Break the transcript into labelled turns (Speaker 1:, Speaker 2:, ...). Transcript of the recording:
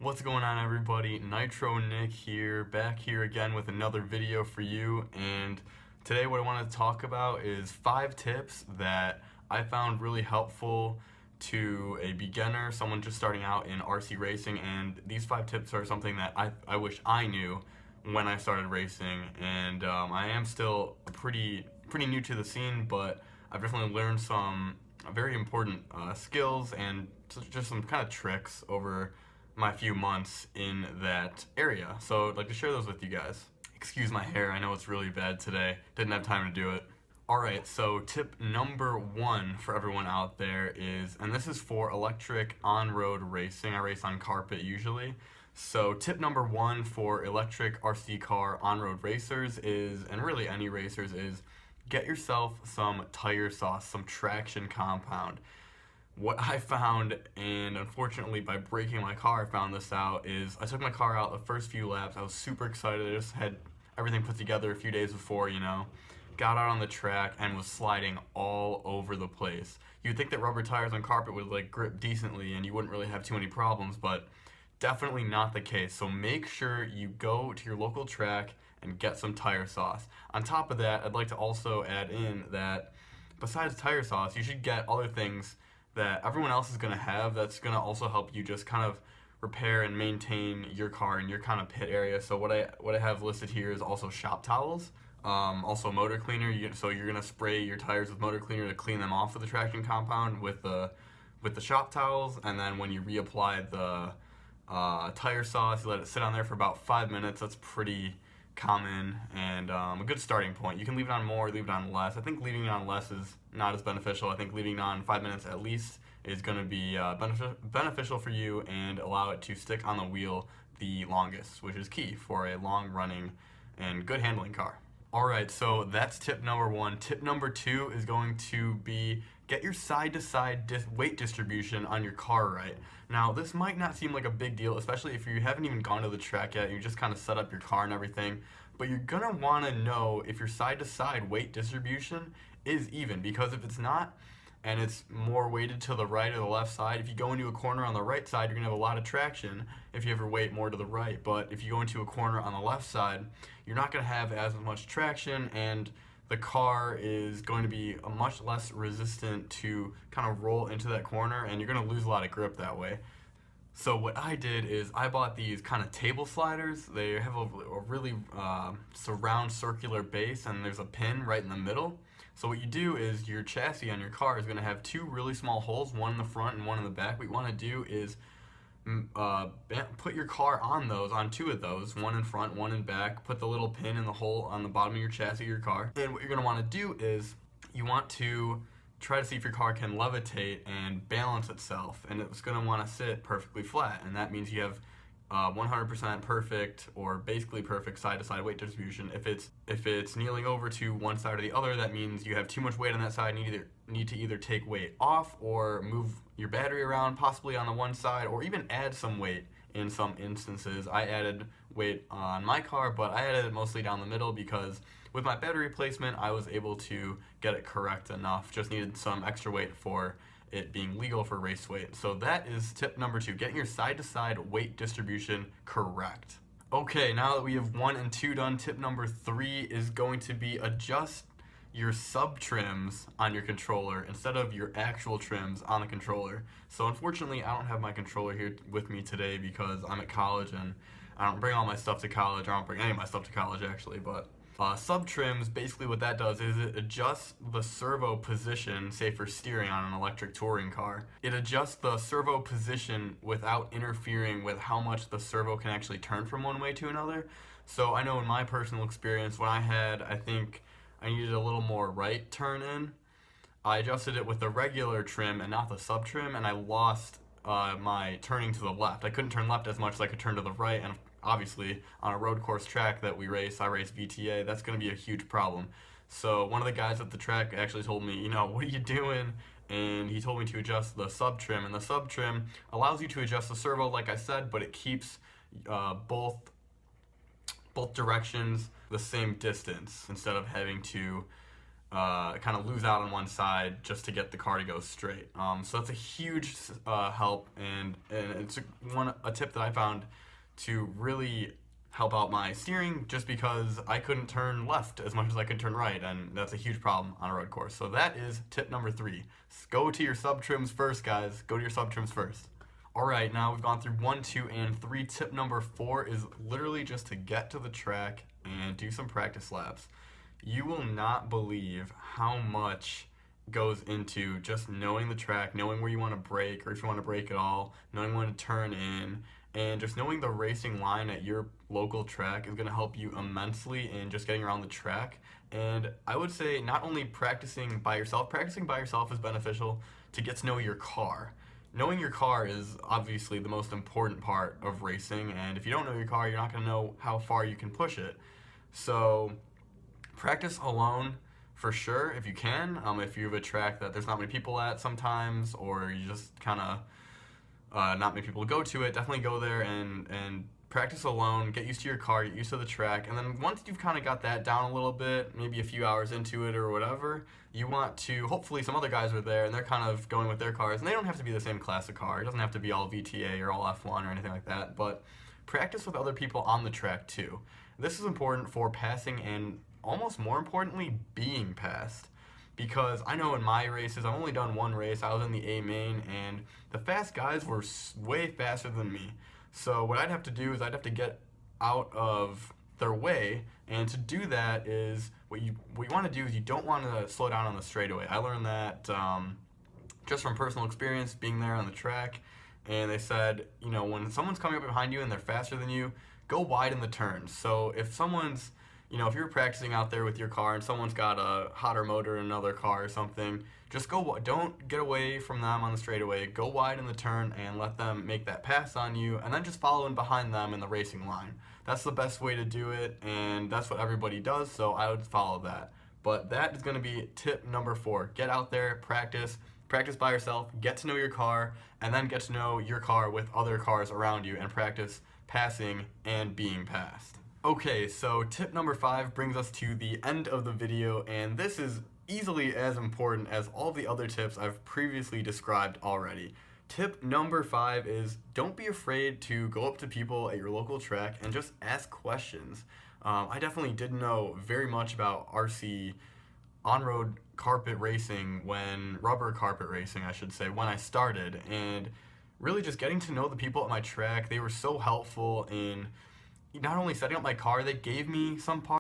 Speaker 1: What's going on, everybody? Nitro Nick here, back here again with another video for you. And today what I want to talk about is 5 tips that I found really helpful to a beginner, someone just starting out in RC racing. And these 5 tips are something that I wish I knew when I started racing. And I am still pretty new to the scene, but I've definitely learned some very important skills and just some kind of tricks over my few months in that area. So I'd like to share those with you guys. Excuse my hair, I know it's really bad today. Didn't have time to do it. Alright, so tip number 1 for everyone out there is, and this is for electric on-road racing. I race on carpet usually. So tip number 1 for electric RC car on-road racers is, and really any racers, is get yourself some tire sauce, some traction compound. What I found, and unfortunately by breaking my car I found this out, is I took my car out the first few laps. I was super excited. I just had everything put together a few days before, got out on the track and was sliding all over the place. You'd think that rubber tires on carpet would grip decently and you wouldn't really have too many problems, but definitely not the case. So make sure you go to your local track and get some tire sauce. On top of that, I'd like to also add in that besides tire sauce, you should get other things that everyone else is going to have that's going to also help you just kind of repair and maintain your car in your kind of pit area. So what I have listed here is also shop towels, also motor cleaner. So you're going to spray your tires with motor cleaner to clean them off with the traction compound with the shop towels, and then when you reapply the tire sauce, you let it sit on there for about 5 minutes. That's pretty common and a good starting point. You can leave it on more, leave it on less. I think leaving it on less is not as beneficial. I think leaving it on 5 minutes at least is going to be beneficial for you and allow it to stick on the wheel the longest, which is key for a long running and good handling car. Alright, so that's tip number 1. Tip number 2 is going to be get your side-to-side weight distribution on your car right. Now, this might not seem like a big deal, especially if you haven't even gone to the track yet. You just kind of set up your car and everything. But you're going to want to know if your side-to-side weight distribution is even, because if it's not, and it's more weighted to the right or the left side, if you go into a corner on the right side, you're going to have a lot of traction if you ever weight more to the right. But if you go into a corner on the left side, you're not going to have as much traction, and the car is going to be much less resistant to kind of roll into that corner, and you're going to lose a lot of grip that way. So what I did is I bought these kind of table sliders. They have a really round circular base, and there's a pin right in the middle. So what you do is your chassis on your car is going to have 2 really small holes, one in the front and one in the back. What you want to do is put your car on 2 of those, one in front, one in back. Put the little pin in the hole on the bottom of your chassis of your car. And what you're going to want to do is you want to try to see if your car can levitate and balance itself, and it's going to want to sit perfectly flat, and that means you have 100% perfect or basically perfect side-to-side weight distribution. If it's kneeling over to one side or the other, that means you have too much weight on that side and you need to either take weight off or move your battery around, possibly on the one side, or even add some weight in some instances. I added weight on my car, but I added it mostly down the middle because with my battery replacement, I was able to get it correct enough. Just needed some extra weight for it being legal for race weight. So that is tip number 2, getting your side-to-side weight distribution correct. Okay, now that we have 1 and 2 done, tip number 3 is going to be adjust your sub-trims on your controller instead of your actual trims on the controller. So unfortunately, I don't have my controller here with me today because I'm at college and I don't bring all my stuff to college. I don't bring any of my stuff to college actually, but sub-trims, basically what that does is it adjusts the servo position, say for steering on an electric touring car. It adjusts the servo position without interfering with how much the servo can actually turn from one way to another. So I know in my personal experience, when I think I needed a little more right turn in, I adjusted it with the regular trim and not the sub-trim, and I lost my turning to the left. I couldn't turn left as much as I could turn to the right, and obviously on a road course track that I race VTA, that's going to be a huge problem. So one of the guys at the track actually told me, what are you doing? And he told me to adjust the sub-trim, and the sub-trim allows you to adjust the servo like I said, but it keeps both directions the same distance instead of having to kind of lose out on one side just to get the car to go straight. So that's a huge help, and it's a tip that I found to really help out my steering, just because I couldn't turn left as much as I could turn right, and that's a huge problem on a road course. So that is tip number 3. Go to your Subtrims first, guys. Go to your Subtrims first. Alright, now we've gone through 1, 2, and 3. Tip number 4 is literally just to get to the track and do some practice laps. You will not believe how much goes into just knowing the track, knowing where you want to brake, or if you want to brake at all, knowing when to turn in, and just knowing the racing line at your local track is going to help you immensely in just getting around the track. And I would say not only practicing by yourself is beneficial to get to know your car. Knowing your car is obviously the most important part of racing, and if you don't know your car, you're not going to know how far you can push it. So practice alone for sure if you can. If you have a track that there's not many people at sometimes, or you just kind of not many people go to it, definitely go there and practice alone, get used to your car, get used to the track, and then once you've kind of got that down a little bit, maybe a few hours into it or whatever, you want to, hopefully some other guys are there and they're kind of going with their cars, and they don't have to be the same classic car. It doesn't have to be all VTA or all F1 or anything like that, but practice with other people on the track too. This is important for passing and almost more importantly, being passed. Because I know in my races, I've only done one race, I was in the A main, and the fast guys were way faster than me. So what I'd have to do is I'd have to get out of their way, and to do that is, what you want to do is you don't want to slow down on the straightaway. I learned that just from personal experience, being there on the track, and they said, you know, when someone's coming up behind you and they're faster than you, go wide in the turns. So if someone's, you know, if you're practicing out there with your car and someone's got a hotter motor in another car or something, just don't get away from them on the straightaway. Go wide in the turn and let them make that pass on you, and then just follow in behind them in the racing line. That's the best way to do it, and that's what everybody does, so I would follow that. But that is going to be tip number 4. Get out there, practice by yourself, get to know your car, and then get to know your car with other cars around you and practice passing and being passed. Okay, so tip number 5 brings us to the end of the video, and this is easily as important as all the other tips I've previously described already. Tip number 5 is don't be afraid to go up to people at your local track and just ask questions. I definitely didn't know very much about RC on-road carpet racing rubber carpet racing, I should say, when I started, and really just getting to know the people at my track. They were so helpful in not only setting up my car, they gave me some parts